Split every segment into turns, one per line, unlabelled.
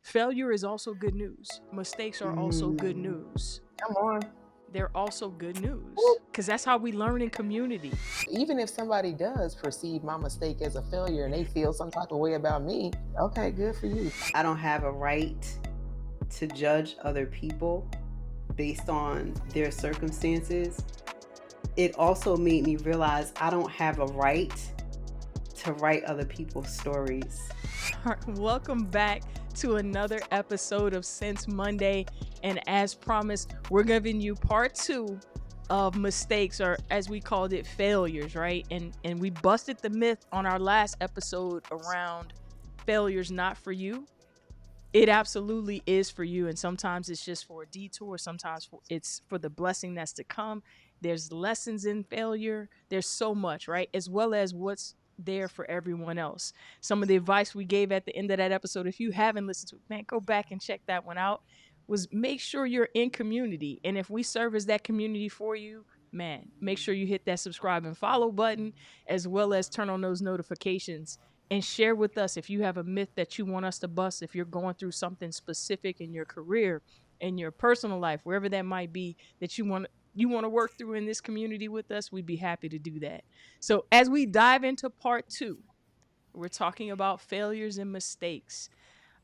Failure is also good news. Mistakes are also good news.
Come on.
They're also good news because that's how we learn in community.
Even if somebody does perceive my mistake as a failure and they feel some type of way about me, okay, good for you.
I don't have a right to judge other people based on their circumstances. It also made me realize I don't have a right to write other people's stories.
Welcome back to another episode of Since Monday. And as promised, we're giving you part 2 of mistakes, or as we called it, failures, right? And we busted the myth on our last episode around failures not for you. It absolutely is for you, and sometimes it's just for a detour, sometimes it's for the blessing that's to come. There's lessons in failure. There's so much, right? As well as what's there for everyone else. Some of the advice we gave at the end of that episode, if you haven't listened to it, man, go back and check that one out, was make sure you're in community. And if we serve as that community for you, man, make sure you hit that subscribe and follow button, as well as turn on those notifications and share with us if you have a myth that you want us to bust, if you're going through something specific in your career, in your personal life, wherever that might be, that you want to work through in this community with us. We'd be happy to do that. So as we dive into part 2, we're talking about failures and mistakes.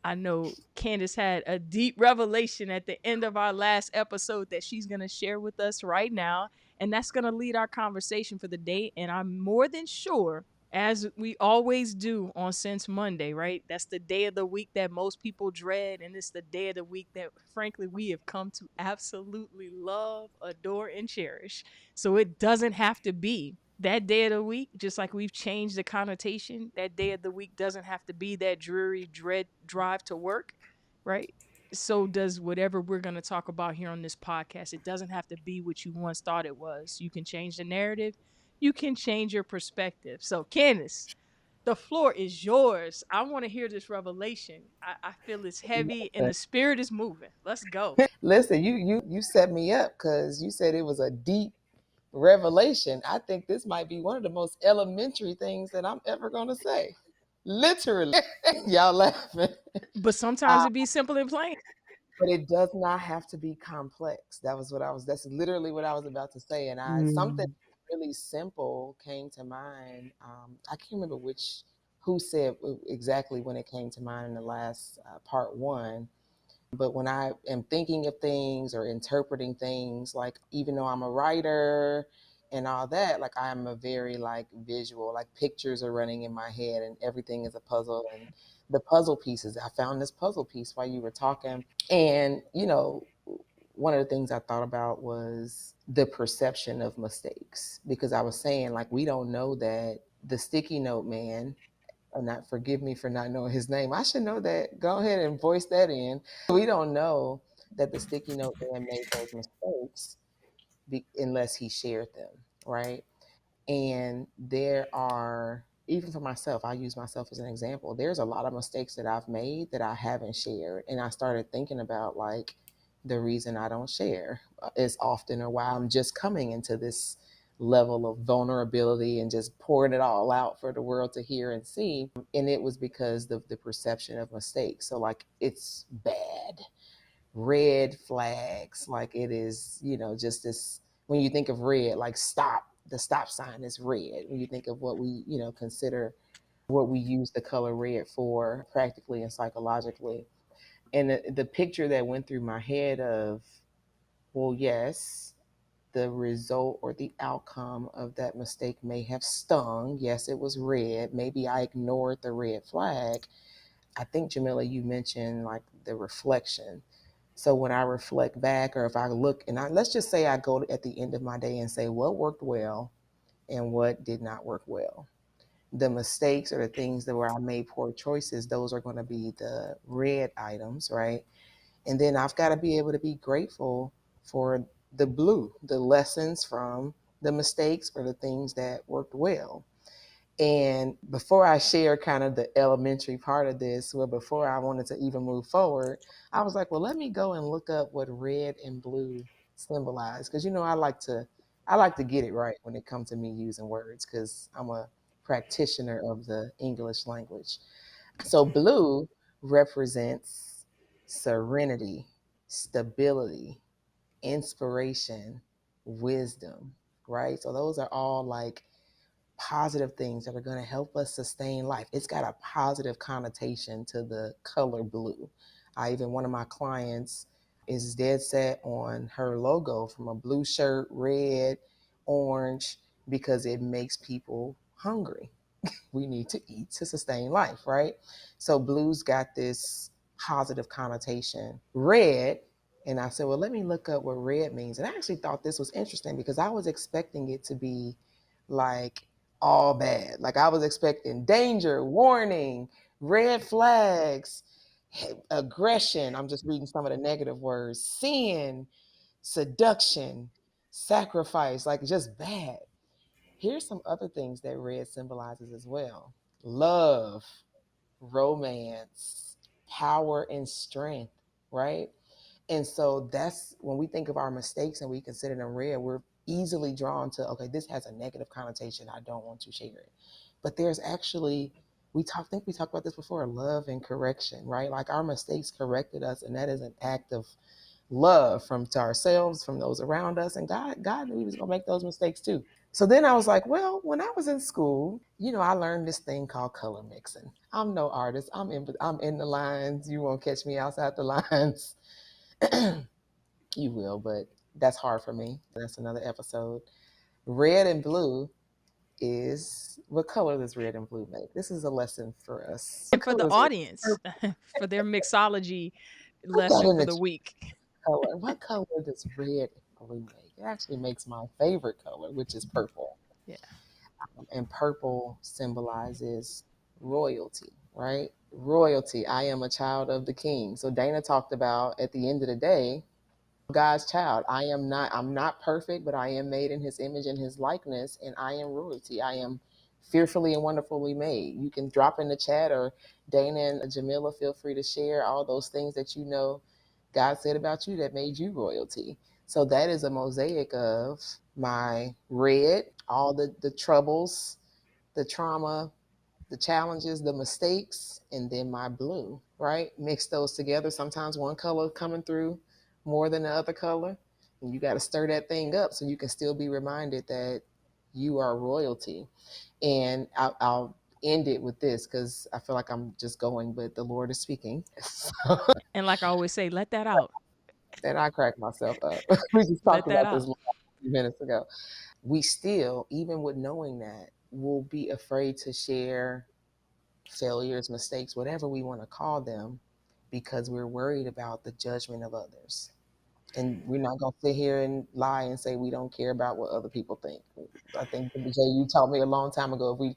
I know Candyce had a deep revelation at the end of our last episode that she's going to share with us right now. And that's going to lead our conversation for the day. And I'm more than sure, as we always do on Since Monday, right? That's the day of the week that most people dread. And it's the day of the week that, frankly, we have come to absolutely love, adore, and cherish. So it doesn't have to be that day of the week, just like we've changed the connotation. That day of the week doesn't have to be that dreary dread drive to work, right? So does whatever we're going to talk about here on this podcast. It doesn't have to be what you once thought it was. You can change the narrative. You can change your perspective. So Candyce, the floor is yours. I want to hear this revelation. I feel it's heavy and the spirit is moving. Let's go.
Listen, you set me up because you said it was a deep revelation. I think this might be one of the most elementary things that I'm ever going to say. Literally. Y'all laughing.
But sometimes it be simple and plain.
But it does not have to be complex. That's literally what I was about to say. And something really simple came to mind. I can't remember who said exactly when it came to mind in the last part 1. But when I am thinking of things or interpreting things, like even though I'm a writer and all that, like I'm a very like visual, like pictures are running in my head and everything is a puzzle. And the puzzle pieces, I found this puzzle piece while you were talking. And, one of the things I thought about was the perception of mistakes, because I was saying, like, we don't know that the sticky note man, and not forgive me for not knowing his name. I should know that. Go ahead and voice that in. We don't know that the sticky note man made those mistakes unless he shared them, right? And there are, even for myself, I use myself as an example. There's a lot of mistakes that I've made that I haven't shared. And I started thinking about like the reason I don't share as often, or why I'm just coming into this level of vulnerability and just pouring it all out for the world to hear and see. And it was because of the perception of mistakes. So like, it's bad, red flags, like it is, just this, when you think of red, like stop, the stop sign is red. When you think of what we, consider, what we use the color red for practically and psychologically. And the picture that went through my head of, well, yes, the result or the outcome of that mistake may have stung. Yes, it was red. Maybe I ignored the red flag. I think, Jamila, you mentioned like the reflection. So when I reflect back, or if I look, and let's just say I go at the end of my day and say what worked well and what did not work well. The mistakes or the things that where I made poor choices, those are going to be the red items, right? And then I've got to be able to be grateful for the blue, the lessons from the mistakes or the things that worked well. And before I share kind of the elementary part of this, well, before I wanted to even move forward, I was like, well, let me go and look up what red and blue symbolize. Because, I like to get it right when it comes to me using words, because I'm a practitioner of the English language. So blue represents serenity, stability, inspiration, wisdom, right? So those are all like positive things that are going to help us sustain life. It's got a positive connotation to the color blue. One of my clients is dead set on her logo from a blue shirt, red, orange, because it makes people hungry. We need to eat to sustain life, right? So blue's got this positive connotation. Red, and I said, well, let me look up what red means. And I actually thought this was interesting because I was expecting it to be like all bad. Like I was expecting danger, warning, red flags, aggression. I'm just reading some of the negative words, sin, seduction, sacrifice, like just bad. Here's some other things that red symbolizes as well: love, romance, power, and strength, right? And so that's when we think of our mistakes and we consider them red, we're easily drawn to, okay, this has a negative connotation. I don't want to share it. But there's actually, think we talked about this before, love and correction, right? Like our mistakes corrected us, and that is an act of love from to ourselves, from those around us. And God knew he was gonna make those mistakes too. So then I was like, well, when I was in school, I learned this thing called color mixing. I'm no artist. I'm in the lines. You won't catch me outside the lines. You will, but that's hard for me. That's another episode. Red and blue is what color does red and blue make? This is a lesson for us.
And
What
for
color
the
is red?
audience, for their mixology
Put that
lesson
in
for
the
the
chat.
week.
Color. What color does red and blue make? It actually makes my favorite color, which is purple.
Yeah.
And purple symbolizes royalty, right? Royalty. I am a child of the king. So Dana talked about at the end of the day, God's child. I'm not perfect, but I am made in his image and his likeness, and I am royalty. I am fearfully and wonderfully made. You can drop in the chat, or Dana and Jamila, feel free to share all those things that God said about you that made you royalty. So that is a mosaic of my red, all the troubles, the trauma, the challenges, the mistakes, and then my blue, right? Mix those together. Sometimes one color coming through more than the other color. And you got to stir that thing up so you can still be reminded that you are royalty. And I'll end it with this because I feel like I'm just going, but the Lord is speaking.
And like I always say, let that out.
And I crack myself up. We just
Let
talked
that
about this
out.
a few minutes ago. We still, even with knowing that, will be afraid to share failures, mistakes, whatever we want to call them, because we're worried about the judgment of others. And we're not going to sit here and lie and say we don't care about what other people think. I think, Jay, you taught me a long time ago, if we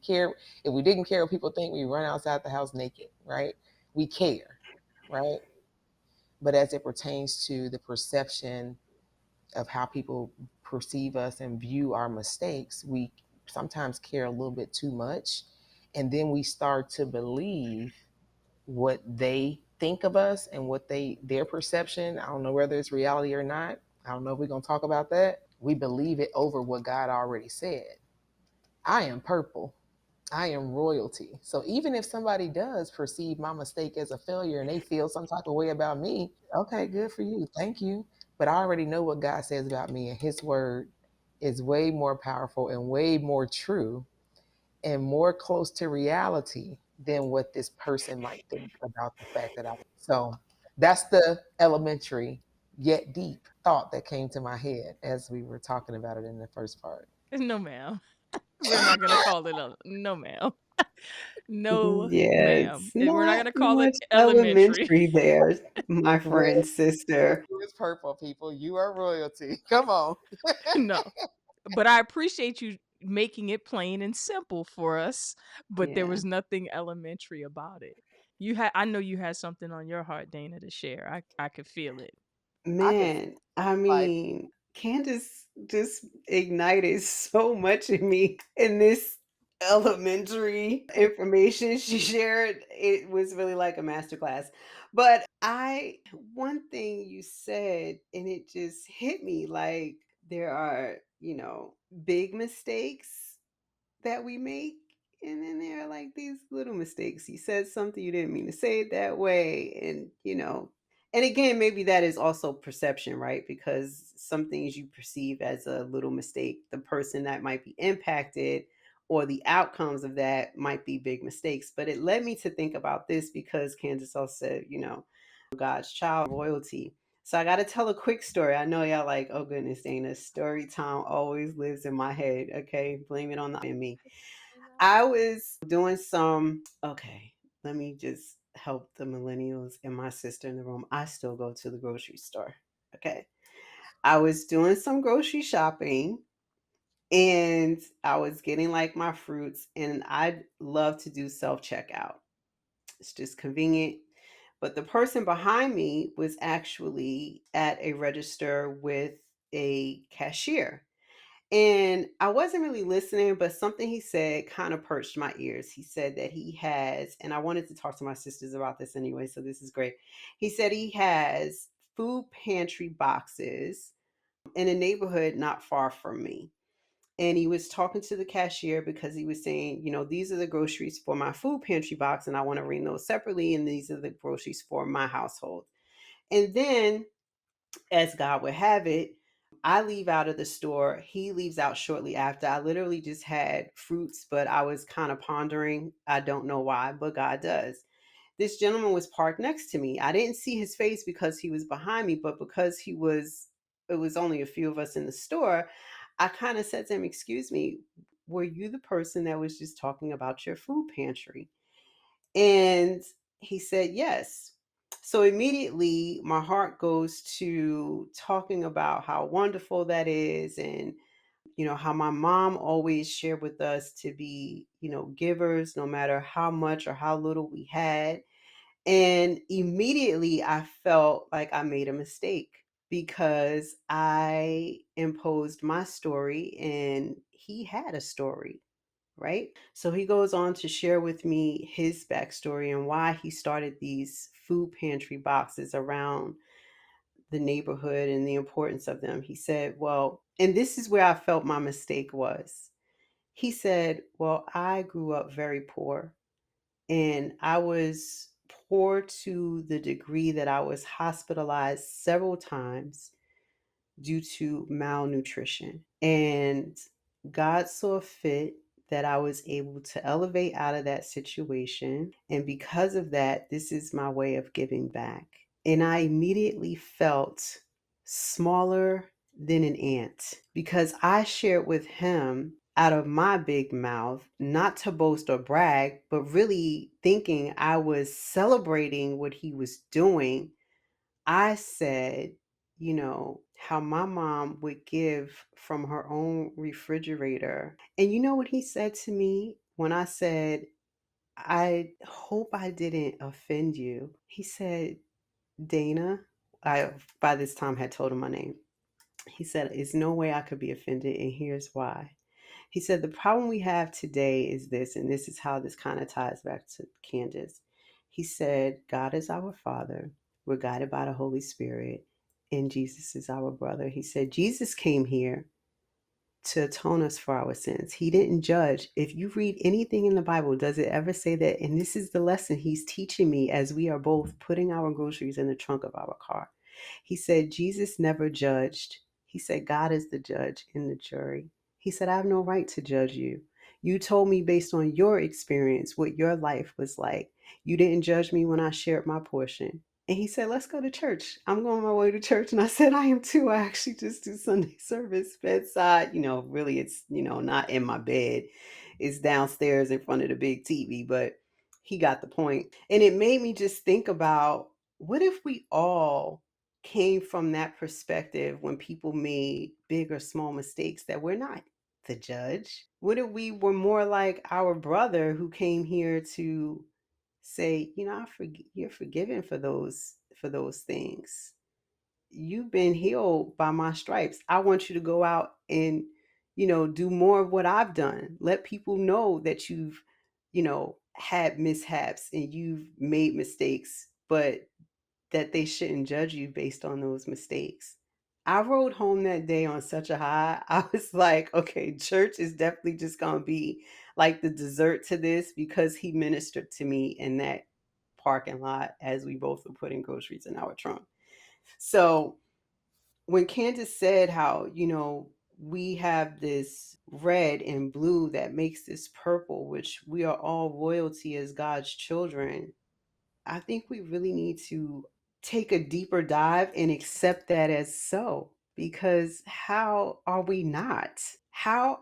didn't care what people think, we run outside the house naked, right? We care, right? But as it pertains to the perception of how people perceive us and view our mistakes, we sometimes care a little bit too much. And then we start to believe what they think of us and their perception. I don't know whether it's reality or not. I don't know if we're going to talk about that. We believe it over what God already said. I am purple. I am royalty. So even if somebody does perceive my mistake as a failure and they feel some type of way about me, okay, good for you. Thank you. But I already know what God says about me, and his word is way more powerful and way more true and more close to reality than what this person might think about the fact that so that's the elementary yet deep thought that came to my head as we were talking about it in the first part.
No, ma'am. We're not gonna call it a no, ma'am. No, ma'am.
Yes,
We're not
not
gonna call it
much
elementary.
elementary there, my
Red
friend, sister.
is purple, people. You are royalty. Come on.
No. But I appreciate you making it plain and simple for us, but there
Yeah.
was nothing elementary about it. I know you had something on your heart, Dana, to share. I could feel it.
I could
Man, I
like
mean, Candace just ignited so much in me in this elementary information she shared. It was really like a masterclass. But one thing you said, and it just hit me like there are, big mistakes that we make. And then there are like these little mistakes. You said something you didn't mean to say it that way. And, And again, maybe that is also perception, right? Because some things you perceive as a little mistake, the person that might be impacted or the outcomes of that might be big mistakes. But it led me to think about this because Candace also said, God's child, royalty. So I got to tell a quick story. I know y'all like, oh goodness, Dana, story time always lives in my head. Okay, blame it on the and me. I was doing some, okay, let me just help the millennials and my sister in the room. I still go to the grocery store. Okay. I was doing some grocery shopping and I was getting like my fruits, and I love to do self checkout. It's just convenient. But the person behind me was actually at a register with a cashier. And I wasn't really listening, but something he said kind of perched my ears. He said that he has, and I wanted to talk to my sisters about this anyway, so this is great. He said he has food pantry boxes in a neighborhood not far from me. And he was talking to the cashier because he was saying, these are the groceries for my food pantry box, and I want to ring those separately. And these are the groceries for my household. And then, as God would have it, I leave out of the store. He leaves out shortly after. I literally just had fruits, but I was kind of pondering. I don't know why, but God does. This gentleman was parked next to me. I didn't see his face because he was behind me, but because it was only a few of us in the store, I kind of said to him, "Excuse me, were you the person that was just talking about your food pantry?" And he said, "Yes." So immediately my heart goes to talking about how wonderful that is, and how my mom always shared with us to be, givers no matter how much or how little we had. And immediately I felt like I made a mistake because I imposed my story and he had a story, right? So he goes on to share with me his backstory and why he started these food pantry boxes around the neighborhood and the importance of them. He said, well, and this is where I felt my mistake was. He said, well, I grew up very poor, and I was poor to the degree that I was hospitalized several times due to malnutrition. And God saw fit that I was able to elevate out of that situation. And because of that, this is my way of giving back. And I immediately felt smaller than an ant because I shared with him out of my big mouth, not to boast or brag, but really thinking I was celebrating what he was doing. I said, how my mom would give from her own refrigerator. And you know what he said to me when I said, I hope I didn't offend you? He said, Dana, I by this time had told him my name. He said, there's no way I could be offended, and here's why. He said, the problem we have today is this, and this is how this kind of ties back to Candace. He said, God is our Father. We're guided by the Holy Spirit, and Jesus is our brother. He said, Jesus came here to atone us for our sins. He didn't judge. If you read anything in the Bible, does it ever say that? And this is the lesson he's teaching me as we are both putting our groceries in the trunk of our car. He said, Jesus never judged. He said, God is the judge and the jury. He said, I have no right to judge you. You told me based on your experience what your life was like. You didn't judge me when I shared my portion. And he said, let's go to church. I'm going my way to church. And I said, I am too. I actually just do Sunday service bedside. Really it's, not in my bed. It's downstairs in front of the big TV, but he got the point. And it made me just think about, what if we all came from that perspective when people made big or small mistakes, that we're not the judge? What if we were more like our brother who came here to say, you're forgiven for those things. You've been healed by my stripes. I want you to go out and, do more of what I've done. Let people know that you've, had mishaps and you've made mistakes, but that they shouldn't judge you based on those mistakes. I rode home that day on such a high. I was like, okay, church is definitely just going to be like the dessert to this, because he ministered to me in that parking lot as we both were putting groceries in our trunk. So when Candace said how, we have this red and blue that makes this purple, which we are all royalty as God's children, I think we really need to take a deeper dive and accept that as so. Because how are we not? How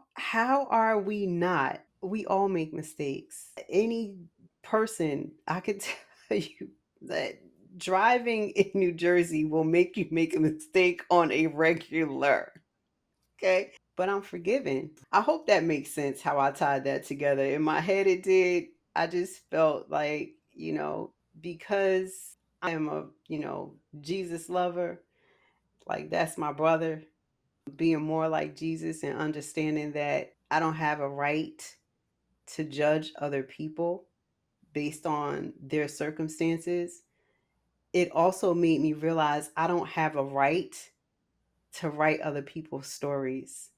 are we not? We all make mistakes. Any person, I could tell you that driving in New Jersey will make you make a mistake on a regular. Okay? But I'm forgiven. I hope that makes sense how I tied that together. In my head, it did. I just felt like, because I am a, Jesus lover, like that's my brother, being more like Jesus and understanding that I don't have a right to judge other people based on their circumstances. It also made me realize I don't have a right to write other people's stories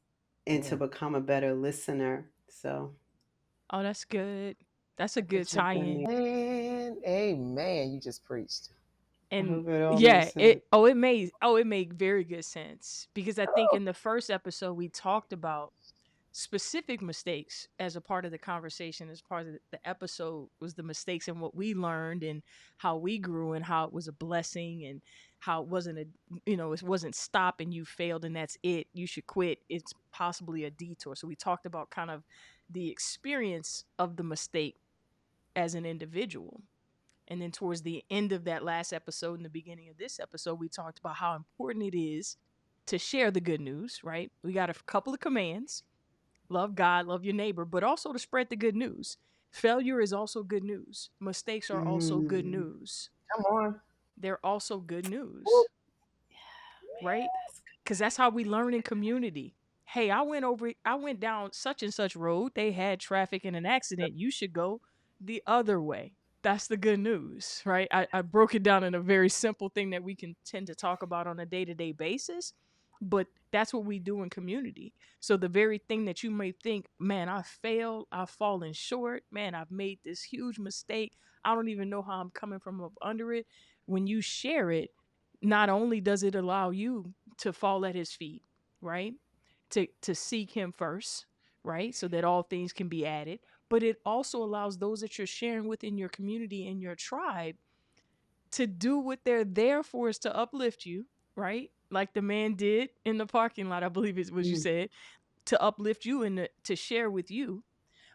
and to
Mm.
become a better listener. So
Oh, that's good. That's a good
it's just been me.
tie-in.
And amen. You just preached.
I
And
hope it all
yeah,
makes sense.
it made very good sense because I think in the first episode we talked about specific mistakes as a part of the conversation, as part of the episode was the mistakes and what we learned and how we grew and how it was a blessing and how it wasn't it wasn't stop and you failed and that's it, you should quit, it's possibly a detour. So we talked about kind of the experience of the mistake as an individual. And then towards the end of that last episode and the beginning of this episode, we talked about how important it is to share the good news, right? We got a couple of commands: love God, love your neighbor, but also to spread the good news. Failure is also good news. Mistakes are also good
Mm.
news.
Come on.
They're also good
Woo.
news, right? Because that's how we learn in community. Hey, I went down such and such road. They had traffic and an accident. You should go the other way. That's the good news, right? I broke it down in a very simple thing that we can tend to talk about on a day to day basis, but that's what we do in community. So the very thing that you may think, man, I failed, I've fallen short, man, I've made this huge mistake, I don't even know how I'm coming from up under it. When you share it, not only does it allow you to fall at his feet, right? To seek him first, right? So that all things can be added, but it also allows those that you're sharing with in your community and your tribe to do what they're there for, is to uplift you, right? Like the man did in the parking lot, I believe is what you
Mm.
said, to uplift you and to share with you.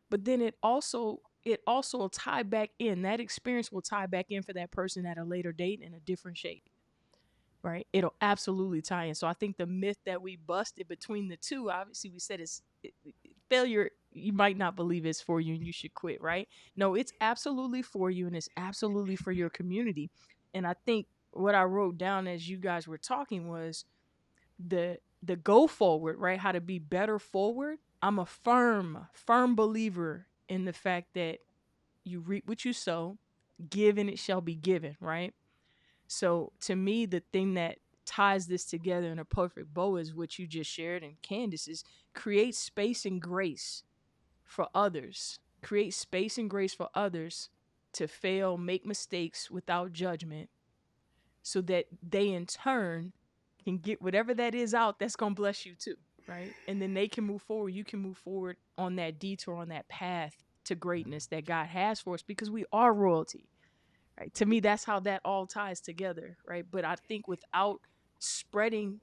But then it also will tie back in. That experience will tie back in for that person at a later date in a different shape, right? It'll absolutely tie in. So I think the myth that we busted between the two, obviously we said failure, you might not believe it's for you and you should quit, right? No, it's absolutely for you and it's absolutely for your community. And I think what I wrote down as you guys were talking was the go forward, right? How to be better forward. I'm a firm believer in the fact that you reap what you sow, give and it shall be given, right? So to me, the thing that ties this together in a perfect bow is what you just shared, and Candace is create space and grace for others. Create space and grace for others to fail, make mistakes without judgment, so that they in turn can get whatever that is out that's gonna bless you too, right? And then they can move forward. You can move forward on that detour, on that path to greatness that God has for us, because we are royalty, right? To me, that's how that all ties together, right? But I think without spreading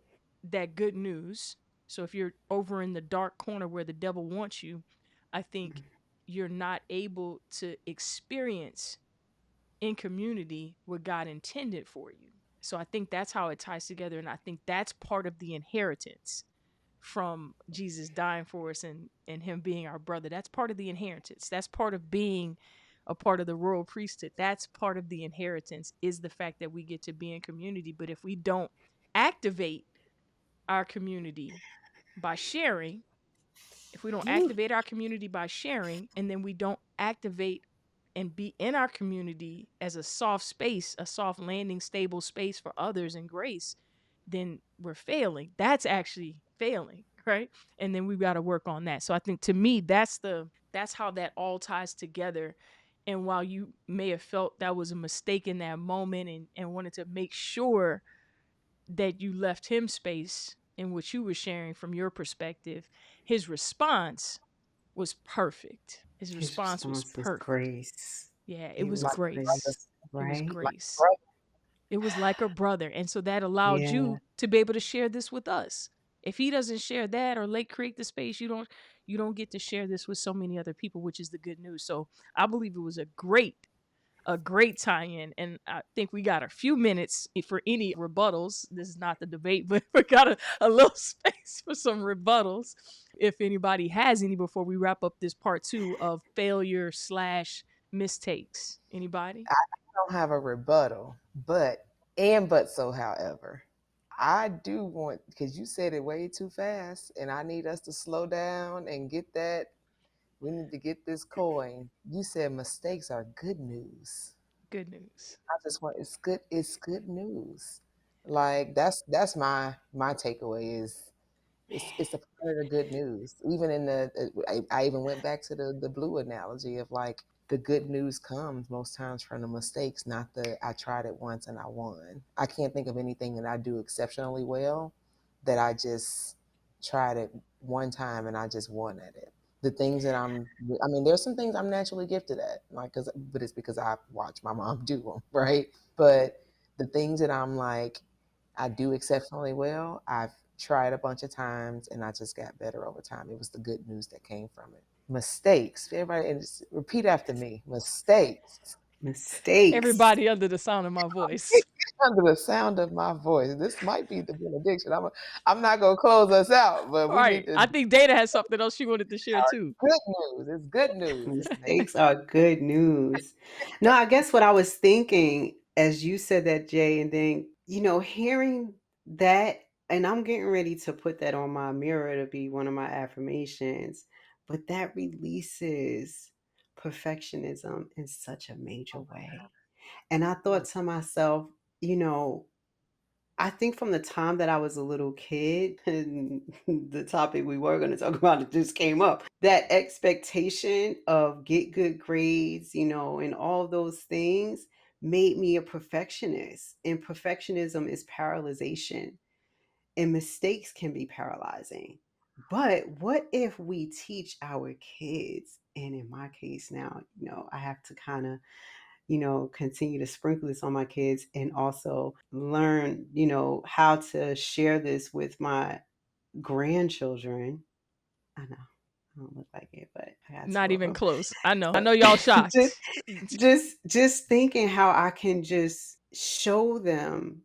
that good news, so if you're over in the dark corner where the devil wants you, I think you're not able to experience in community what God intended for you. So I think that's how it ties together. And I think that's part of the inheritance from Jesus dying for us and him being our brother. That's part of the inheritance. That's part of being a part of the royal priesthood. That's part of the inheritance, is the fact that we get to be in community. But if we don't activate our community by sharing, if we don't
Woo.
activate our community by sharing, and then we don't activate and be in our community as a soft space, a soft landing, stable space for others in grace, then we're failing. That's actually failing, right? And then we've got to work on that. So I think to me, that's how that all ties together And while you may have felt that was a mistake in that moment, and wanted to make sure that you left him space in what you were sharing from your perspective, his response was perfect. His
His
response was
response was
perfect.
grace.
Yeah, it
It
was
Like
was
brother,
grace.
grace,
It was
right?
like
grace.
brother.
It was like a brother. And so that allowed
Yeah.
you to be able to share this with us. If he doesn't share that or like create the space, you don't get to share this with so many other people, which is the good news. So I believe it was a great tie-in, and I think we got a few minutes for any rebuttals. This is not the debate, but we got a little space for some rebuttals if anybody has any before we wrap up this part two of failure slash mistakes. Anybody?
I don't have a rebuttal, but however, I do want, because you said it way too fast, and I need us to slow down and get that. We need to get this coin. You said mistakes are good news.
Good news.
I just want, it's good. It's good news. Like that's my takeaway is it's a part of the good news. Even in I even went back to the blue analogy of like the good news comes most times from the mistakes, not the I tried it once and I won. I can't think of anything that I do exceptionally well that I just tried it one time and I just won at it. The things that I mean, there's some things I'm naturally gifted at, like, but it's because I watch my mom do them, right? But the things that I'm like, I do exceptionally well, I've tried a bunch of times and I just got better over time. It was the good news that came from it. Mistakes. Everybody, and just repeat after me. Mistakes.
Mistakes.
Everybody under the sound of my voice.
Under the sound of my voice. This might be the benediction. I'm not going to close us out, but
All
we need
right.
to.
I think Data has something else she wanted to share too.
Good news. It's good news. It's
Mistakes are good news. No, I guess what I was thinking as you said that, Jay, and then, hearing that, and I'm getting ready to put that on my mirror to be one of my affirmations, but that releases perfectionism in such a major
oh my
way. And I
God.
thought to myself, you know, I think from the time that I was a little kid, and the topic we were going to talk about, it just came up. That expectation of get good grades, and all those things made me a perfectionist. And perfectionism is paralyzation, and mistakes can be paralyzing. But what if we teach our kids, and in my case now, I have to kind of continue to sprinkle this on my kids and also learn, how to share this with my grandchildren. I know I don't look like it, but I got two
Not
of
even
them.
close. I know. I
So
know y'all
just,
shocked.
just thinking how I can just show them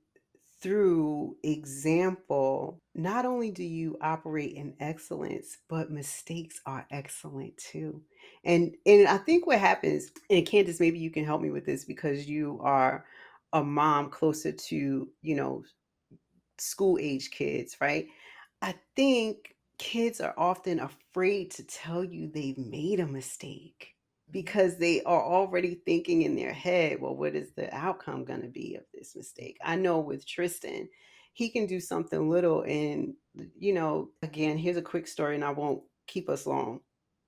through example. Not only do you operate in excellence, but mistakes are excellent too. And I think what happens, and Candace, maybe you can help me with this because you are a mom closer to, school age kids, right? I think kids are often afraid to tell you they've made a mistake because they are already thinking in their head, well, what is the outcome going to be of this mistake? I know with Tristan, he can do something little. And, again, here's a quick story and I won't keep us long.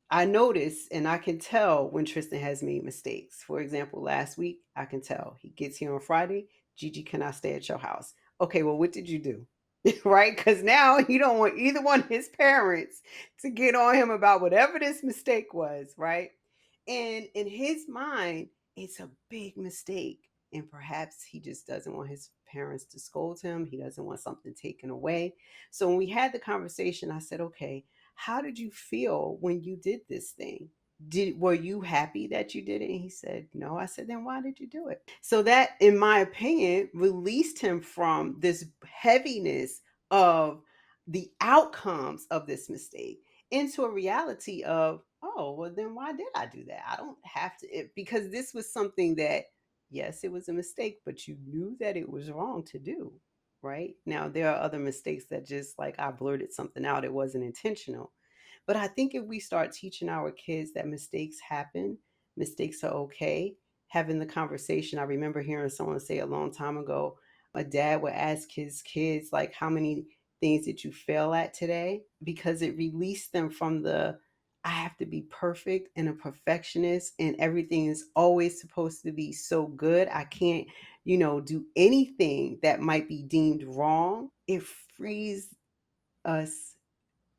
I notice and I can tell when Tristan has made mistakes. For example, last week, I can tell he gets here on Friday. Gigi, can I stay at your house? Okay, well, what did you do? Right? Because now you don't want either one of his parents to get on him about whatever this mistake was, right? And in his mind, it's a big mistake. And perhaps he just doesn't want his parents to scold him. He doesn't want something taken away. So when we had the conversation, I said, okay, how did you feel when you did this thing? Were you happy that you did it? And he said no. I said, then why did you do it? So that, in my opinion, released him from this heaviness of the outcomes of this mistake into a reality of, oh, well, then why did I do that? I don't have to, because this was something that, yes, it was a mistake, but you knew that it was wrong to do. Right now, there are other mistakes that just like I blurted something out, it wasn't intentional. But I think if we start teaching our kids that mistakes happen, mistakes are okay, having the conversation. I remember hearing someone say a long time ago, a dad would ask his kids, like, how many things did you fail at today? Because it released them from the, I have to be perfect and a perfectionist, and everything is always supposed to be so good. I can't, do anything that might be deemed wrong. It frees us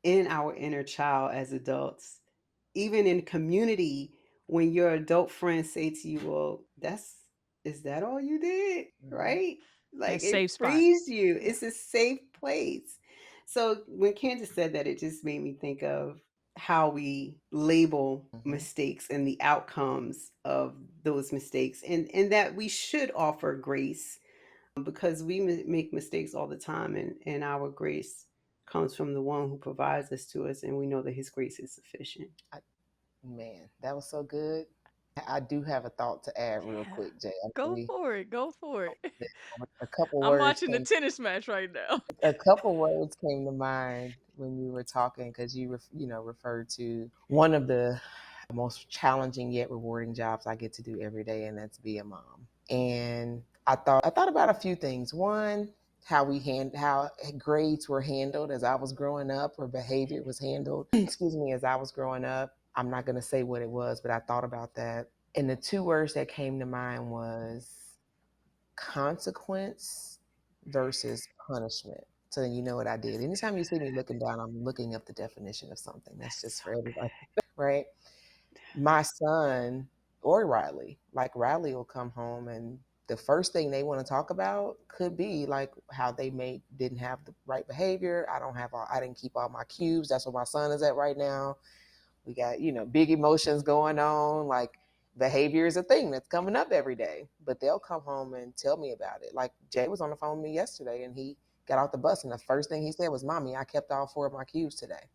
in our inner child as adults. Even in community, when your adult friends say to you, well, is that all you did?
Mm-hmm.
Right? Like
That
it
safe spot.
frees you.
Yeah.
It's a safe place. So when Candace said that, it just made me think of how we label
Mm-hmm.
mistakes and the outcomes of those mistakes, and that we should offer grace, because we make mistakes all the time, and our grace comes from the one who provides us to us, and we know that his grace is sufficient.
Man, that was so good. I do have a thought to add real
Yeah.
quick, Jay. I know
Go for it. Go for it.
a couple
I'm
words
watching the
came
tennis match right now.
a couple words came to mind when you were talking because referred to one of the most challenging yet rewarding jobs I get to do every day, and that's be a mom. And I thought about a few things. One, how grades were handled as I was growing up, or behavior was handled. Excuse me, as I was growing up. I'm not going to say what it was, but I thought about that. And the two words that came to mind was consequence versus punishment. So then you know what I did. Anytime you see me looking down, I'm looking up the definition of something. That's
That's
just
so
for everybody, right? My son or Riley, like Riley will come home and the first thing they want to talk about could be like how they didn't have the right behavior. I didn't keep all my cubes. That's where my son is at right now. We got, big emotions going on. Like behavior is a thing that's coming up every day, but they'll come home and tell me about it. Like Jay was on the phone with me yesterday and he got off the bus and the first thing he said was, Mommy, I kept all 4 of my cubes today.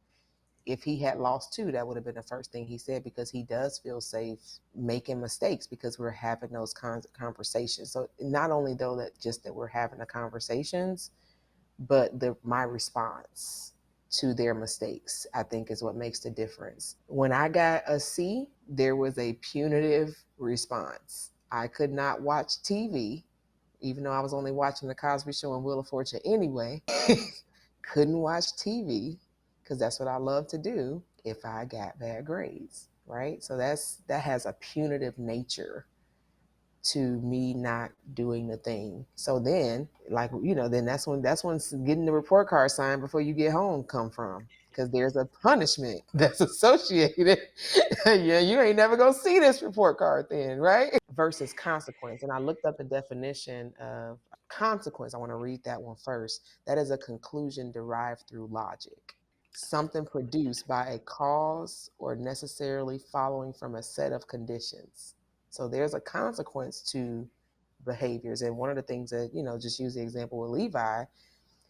If he had lost 2, that would have been the first thing he said, because he does feel safe making mistakes because we're having those kinds of conversations. So not only though that we're having the conversations, but my response to their mistakes, I think, is what makes the difference. When I got a C, there was a punitive response. I could not watch TV, even though I was only watching The Cosby Show and Wheel of Fortune anyway. Couldn't watch TV because that's what I love to do if I got bad grades, right? So that has a punitive nature to me not doing the thing. So then, like, then that's when getting the report card signed before you get home come from. Because there's a punishment that's associated. Yeah, you ain't never gonna see this report card then, right? Versus consequence. And I looked up the definition of consequence. I want to read that one first. That is a conclusion derived through logic. Something produced by a cause or necessarily following from a set of conditions. So there's a consequence to behaviors. And one of the things that, just use the example with Levi,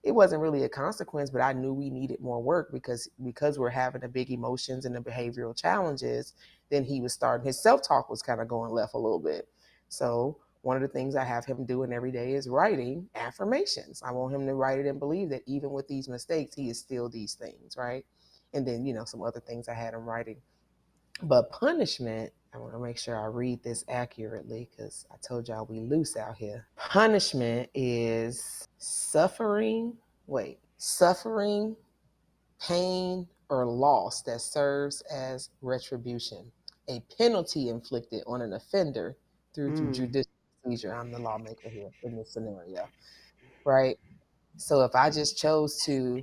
it wasn't really a consequence, but I knew we needed more work because we're having the big emotions and the behavioral challenges. Then he was starting, his self-talk was kind of going left a little bit. So one of the things I have him doing every day is writing affirmations. I want him to write it and believe that even with these mistakes, he is still these things, right? And then, some other things I had him writing. But punishment, I want to make sure I read this accurately because I told y'all we loose out here. Punishment is suffering, pain, or loss that serves as retribution, a penalty inflicted on an offender through
Mm,
judicial procedure. I'm the lawmaker here in this scenario, right? So if I just chose to,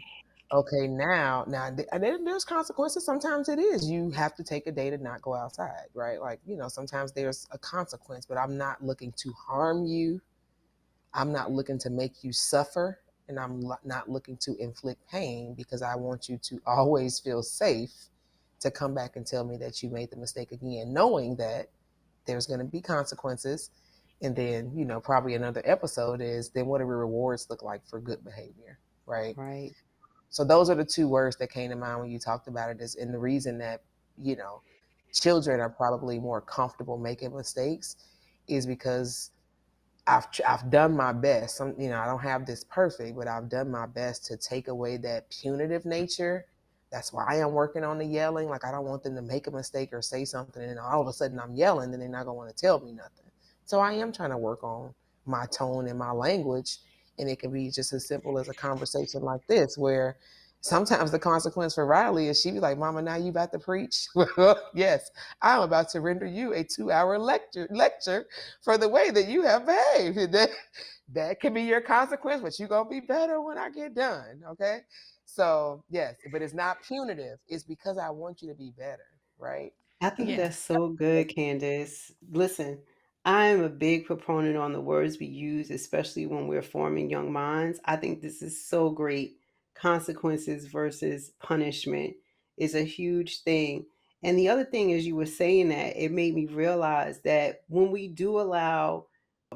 okay, now there's consequences. Sometimes it is you have to take a day to not go outside, right? Like, sometimes there's a consequence, but I'm not looking to harm you. I'm not looking to make you suffer, and I'm not looking to inflict pain, because I want you to always feel safe to come back and tell me that you made the mistake again, knowing that there's going to be consequences. And then, probably another episode is, then what do rewards look like for good behavior, right?
right,
So those are the two words that came to mind when you talked about it. And the reason that, you know, children are probably more comfortable making mistakes is because I've done my best. I don't have this perfect, but I've done my best to take away that punitive nature. That's why I am working on the yelling. Like, I don't want them to make a mistake or say something, and all of a sudden I'm yelling, and they're not gonna want to tell me nothing. So I am trying to work on my tone and my language, and it can be just as simple as a conversation like this, where Sometimes the consequence for Riley is she be like, Mama, now you about to preach? Well, yes, I'm about to render you a 2-hour lecture for the way that you have behaved. That can be your consequence, but you're gonna be better when I get done. Okay. So yes, but it's not punitive. It's because I want you to be better, right?
I think
Yeah.
that's so good, Candace. Listen, I am a big proponent on the words we use, especially when we're forming young minds. I think this is so great. Consequences versus punishment is a huge thing. And the other thing is, you were saying that it made me realize that when we do allow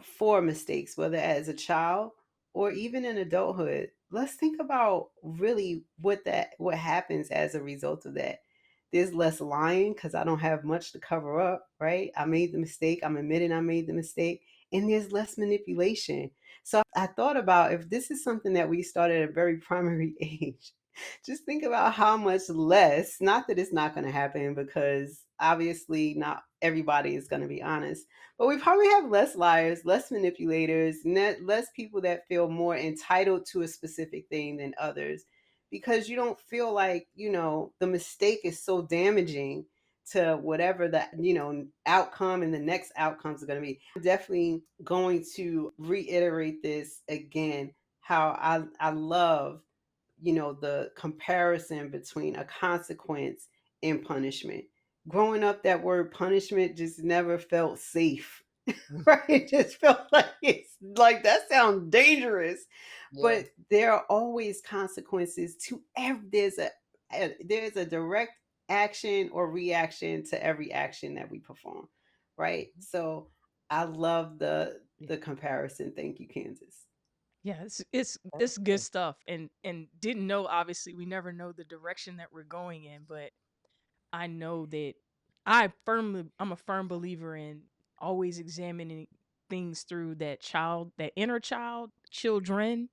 for mistakes, whether as a child or even in adulthood, let's think about really what happens as a result of that. There's less lying because I don't have much to cover up, right? I made the mistake. I'm admitting I made the mistake. And there's less manipulation. So I thought about, if this is something that we started at a very primary age, just think about how much less, not that it's not going to happen, because obviously not everybody is going to be honest, but we probably have less liars, less manipulators, less people that feel more entitled to a specific thing than others, because you don't feel like, the mistake is so damaging to whatever the, outcome and the next outcomes are going to be. I'm definitely going to reiterate this again, how I love, the comparison between a consequence and punishment. Growing up, that word punishment just never felt safe. Right? It just felt like, it's like, that sounds dangerous.
Yeah.
But there are always consequences to every, there's a direct action or reaction to every action that we perform. Right? So I love the comparison. Thank you, Kansas.
Yeah, it's good stuff, and didn't know, obviously we never know the direction that we're going in, but I know that I'm a firm believer in always examining things through that inner children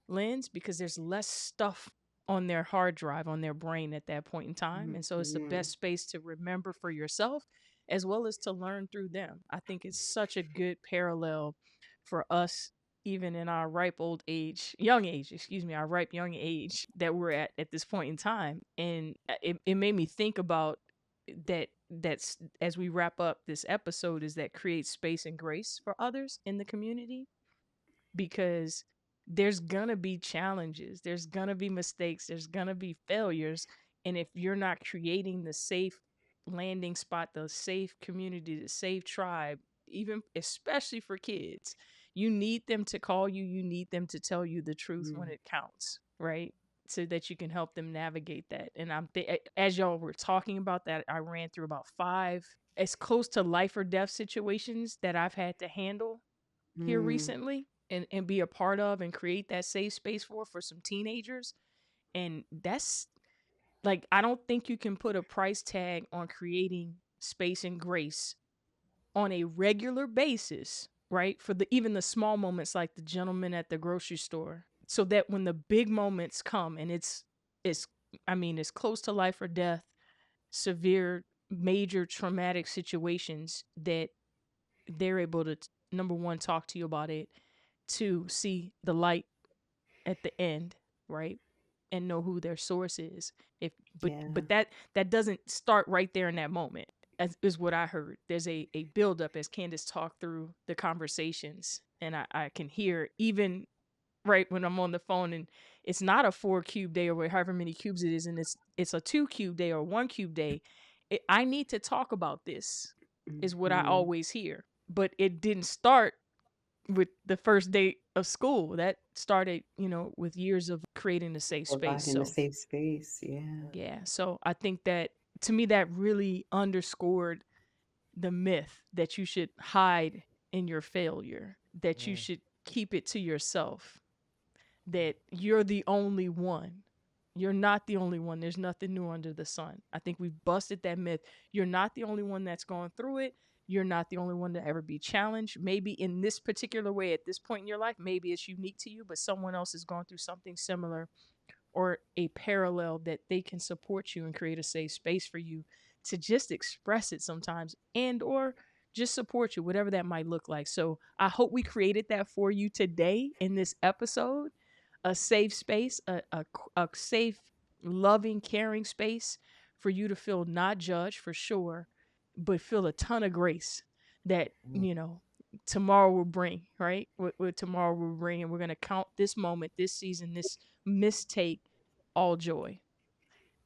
lens, because there's less stuff on their hard drive, on their brain at that point in time. And so it's the
Mhm.
best space to remember for yourself as well as to learn through them. I think it's such a good parallel for us, even in our ripe young age that we're at this point in time. And it made me think about that's as we wrap up this episode, is that create space and grace for others in the community, because there's gonna be challenges, there's gonna be mistakes, there's gonna be failures. And if you're not creating the safe landing spot, the safe community, the safe tribe, even especially for kids, you need them to call you, you need them to tell you the truth when
Mm.
it counts, right? So that you can help them navigate that. And as y'all were talking about that, I ran through about five as close to life or death situations that I've had to handle here
Mm.
recently, and be a part of and create that safe space for some teenagers. And that's like, I don't think you can put a price tag on creating space and grace on a regular basis, right? For the even the small moments, like the gentleman at the grocery store, so that when the big moments come, and it's it's close to life or death, severe major traumatic situations, that they're able to, number one, talk to you about it, to see the light at the end, right? And know who their source is. If
Yeah.
but that doesn't start right there in that moment, as is what I heard. There's a build up as Candace talked through the conversations, and I can hear, even right when I'm on the phone, and it's not a 4 cube day or however many cubes it is, and it's a 2 cube day or 1 cube day. I need to talk about this, is what I
Mhm.
always hear. But it didn't start with the first day of school. That started, with years of creating a safe space.
Providing a
So,
safe space. Yeah.
yeah. So I think that, to me, that really underscored the myth that you should hide in your failure, that you
Mm.
should keep it to yourself, that you're the only one. You're not the only one. There's nothing new under the sun. I think we've busted that myth. You're not the only one that's gone through it. You're not the only one to ever be challenged. Maybe in this particular way at this point in your life, maybe it's unique to you, but someone else has gone through something similar, or a parallel, that they can support you and create a safe space for you to just express it sometimes, and or just support you, whatever that might look like. So I hope we created that for you today in this episode. a safe space, a safe, loving, caring space for you to feel not judged for sure, but feel a ton of grace that,
Mm.
tomorrow will bring, right? What tomorrow will bring. And we're going to count this moment, this season, this mistake, all joy.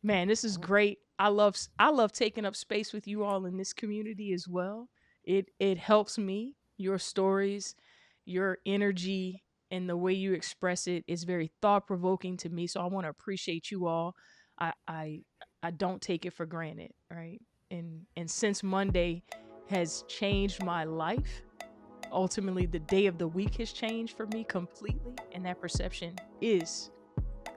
Man, this is great. I love taking up space with you all in this community as well. It helps me. Your stories, your energy, and the way you express it is very thought provoking to me. So I want to appreciate you all. I I I don't take it for granted, right? And since Monday has changed my life, ultimately the day of the week has changed for me completely, and that perception is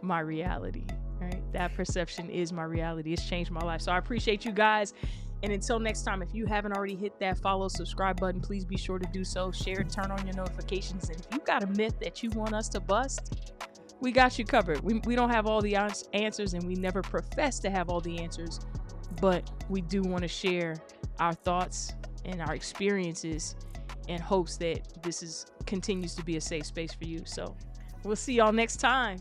my reality, right? That perception is my reality. It's changed my life. So I appreciate you guys. And until next time, if you haven't already hit that follow, subscribe button, please be sure to do so. Share, turn on your notifications. And if you got a myth that you want us to bust, we got you covered. We don't have all the answers, and we never profess to have all the answers, but we do want to share our thoughts and our experiences in hopes that this continues to be a safe space for you. So we'll see y'all next time.